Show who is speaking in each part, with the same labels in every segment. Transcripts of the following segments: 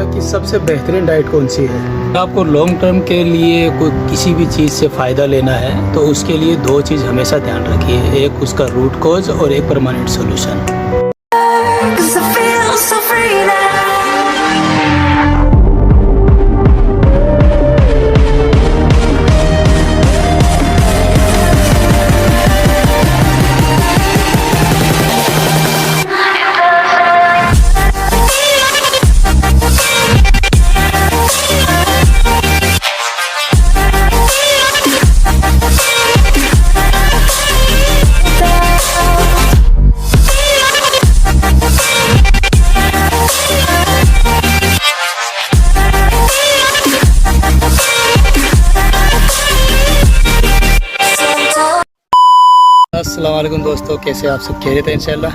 Speaker 1: कि सबसे बेहतरीन डाइट कौन सी है। आपको लॉन्ग टर्म के लिए कोई किसी भी चीज़ से फ़ायदा लेना है तो उसके लिए दो चीज़ हमेशा ध्यान रखिए, एक उसका रूट कॉज और एक परमानेंट सॉल्यूशन। अस्सलाम वालेकुम दोस्तों, कैसे आप सब खैरियत है इंशाल्लाह।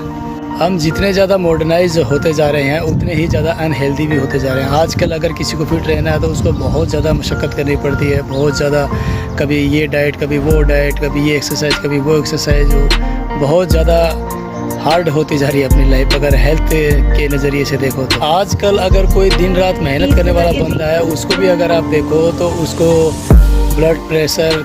Speaker 1: हम जितने ज़्यादा मॉडर्नाइज होते जा रहे हैं उतने ही ज़्यादा अनहेल्दी भी होते जा रहे हैं। आजकल अगर किसी को फिट रहना है तो उसको बहुत ज़्यादा मशक्क़त करनी पड़ती है, बहुत ज़्यादा, कभी ये डाइट, कभी वो डाइट, कभी ये एक्सरसाइज, कभी वो एक्सरसाइज, बहुत ज़्यादा हार्ड होती जा रही है अपनी लाइफ अगर हेल्थ के नज़रिए से देखो तो। आजकल अगर कोई दिन रात मेहनत करने वाला बंदा है उसको भी अगर आप देखो तो उसको ब्लड प्रेशर,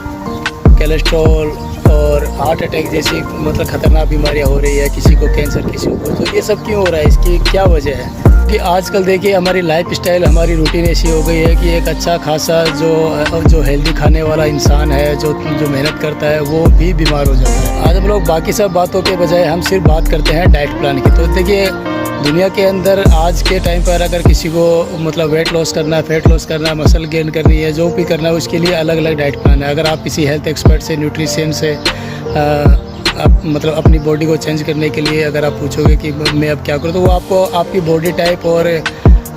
Speaker 1: कोलेस्ट्रॉल और हार्ट अटैक जैसी मतलब ख़तरनाक बीमारियां हो रही है, किसी को कैंसर, किसी को। तो ये सब क्यों हो रहा है, इसकी क्या वजह है? कि आजकल देखिए हमारी लाइफ स्टाइल, हमारी रूटीन ऐसी हो गई है कि एक अच्छा खासा जो हेल्दी खाने वाला इंसान है, जो मेहनत करता है, वो भी बीमार हो जाता है। आज हम लोग बाकी सब बातों के बजाय हम सिर्फ बात करते हैं डाइट प्लान की। तो देखिए दुनिया के अंदर आज के टाइम पर अगर किसी को मतलब वेट लॉस करना है, फेट लॉस करना है, मसल गेन करनी है, जो भी करना है, उसके लिए अलग अलग डाइट प्लान है। अगर आप किसी हेल्थ एक्सपर्ट से, न्यूट्रिशन से मतलब अपनी बॉडी को चेंज करने के लिए अगर आप पूछोगे कि मैं अब क्या करूँ, तो वो आपको आपकी बॉडी टाइप और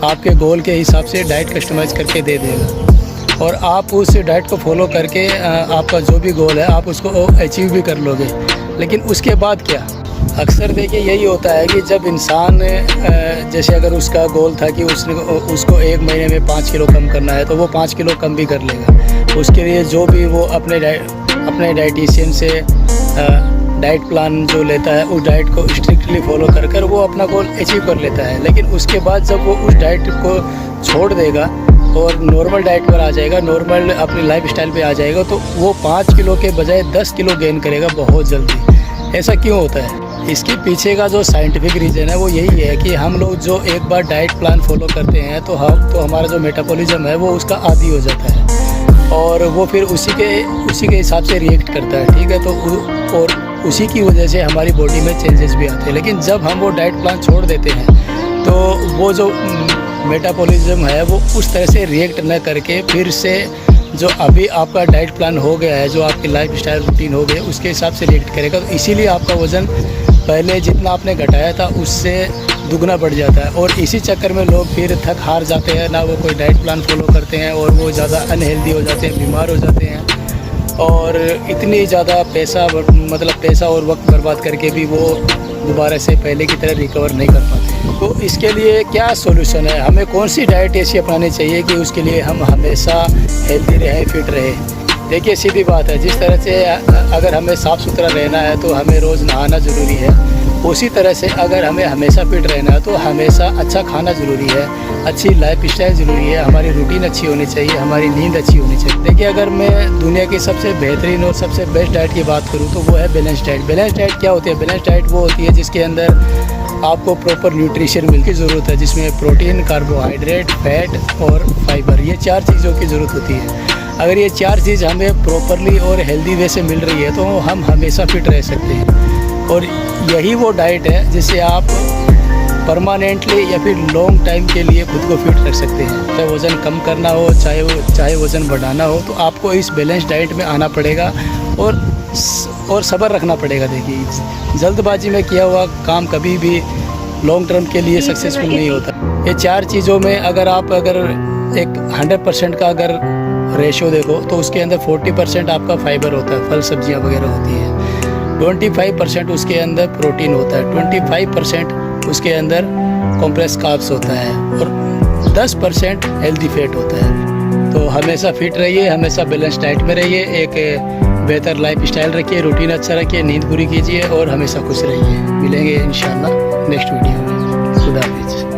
Speaker 1: आपके गोल के हिसाब से डाइट कस्टमाइज़ करके दे देगा और आप उस डाइट को फॉलो करके आपका जो भी गोल है आप उसको अचीव भी कर लोगे। लेकिन उसके बाद क्या? अक्सर देखिए यही होता है कि जब इंसान जैसे अगर उसका गोल था कि उसको एक महीने में 5 किलो कम करना है तो वो 5 किलो कम भी कर लेगा। उसके लिए जो भी वो अपने डाइटिशियन से डाइट प्लान जो लेता है उस डाइट को स्ट्रिक्टली फॉलो कर वो अपना गोल अचीव कर लेता है। लेकिन उसके बाद जब वो उस डाइट को छोड़ देगा और नॉर्मल डाइट पर आ जाएगा, नॉर्मल अपनी लाइफ स्टाइल पर आ जाएगा, तो वो 5 किलो के बजाय 10 किलो गेन करेगा बहुत जल्दी। ऐसा क्यों होता है? इसके पीछे का जो साइंटिफिक रीज़न है वो यही है कि हम लोग जो एक बार डाइट प्लान फॉलो करते हैं तो हमारा जो मेटाबॉलिज्म है वो उसका आदी हो जाता है और वो फिर उसी के हिसाब से रिएक्ट करता है, ठीक है। तो और उसी की वजह से हमारी बॉडी में चेंजेस भी आते हैं। लेकिन जब हम वो डाइट प्लान छोड़ देते हैं तो वो जो मेटाबॉलिज्म है वो उस तरह से रिएक्ट न करके फिर से जो अभी आपका डाइट प्लान हो गया है, जो आपकी लाइफ स्टाइल रूटीन हो गया, उसके हिसाब से रिएक्ट करेगा। तो इसीलिए आपका वज़न पहले जितना आपने घटाया था उससे दुगना बढ़ जाता है और इसी चक्कर में लोग फिर थक हार जाते हैं, ना वो कोई डाइट प्लान फॉलो करते हैं और वो ज़्यादा अनहेल्दी हो जाते हैं, बीमार हो जाते हैं और इतनी ज़्यादा पैसा और वक्त बर्बाद करके भी वो दोबारा से पहले की तरह रिकवर नहीं कर पाते। तो इसके लिए क्या सॉल्यूशन है? हमें कौन सी डाइट ऐसी अपनानी चाहिए कि उसके लिए हम हमेशा हेल्दी रहें, फिट रहें? देखिए सीधी बात है, जिस तरह से अगर हमें साफ़ सुथरा रहना है तो हमें रोज़ नहाना ज़रूरी है, उसी तरह से अगर हमें हमेशा फिट रहना है तो हमेशा अच्छा खाना ज़रूरी है, अच्छी लाइफ स्टाइल ज़रूरी है, हमारी रूटीन अच्छी होनी चाहिए, हमारी नींद अच्छी होनी चाहिए। देखिए अगर मैं दुनिया की सबसे बेहतरीन और सबसे बेस्ट डाइट की बात करूँ तो वो है बैलेंस डाइट। बैलेंस डाइट क्या होती है? बैलेंस डाइट वो होती है जिसके अंदर आपको प्रॉपर न्यूट्रिशन मिल की ज़रूरत है, जिसमें प्रोटीन, कार्बोहाइड्रेट, फैट और फाइबर, ये 4 चीज़ों की ज़रूरत होती है। अगर ये 4 चीज़ हमें प्रॉपरली और हेल्दी वे से मिल रही है तो हम हमेशा फिट रह सकते हैं और यही वो डाइट है जिससे आप परमानेंटली या फिर लॉन्ग टाइम के लिए खुद को फिट रख सकते हैं। चाहे वज़न कम करना हो, चाहे वज़न बढ़ाना हो, तो आपको इस बैलेंस डाइट में आना पड़ेगा और सब्र रखना पड़ेगा। देखिए जल्दबाजी में किया हुआ काम कभी भी लॉन्ग टर्म के लिए सक्सेसफुल नहीं होता। ये 4 चीज़ों में अगर एक 100% का अगर रेशो देखो तो उसके अंदर 40% आपका फाइबर होता है, फल सब्जियां वगैरह होती है, 25% उसके अंदर प्रोटीन होता है, 25% उसके अंदर कॉम्प्लेक्स कार्ब्स होता है और 10% हेल्दी फैट होता है। तो हमेशा फिट रहिए, हमेशा बैलेंस डाइट में रहिए, एक बेहतर लाइफ स्टाइल रखिए, रूटीन अच्छा रखिए, नींद पूरी कीजिए और हमेशा खुश रहिए। मिलेंगे इंशाल्लाह नेक्स्ट वीडियो में। खुदा हाफिज़।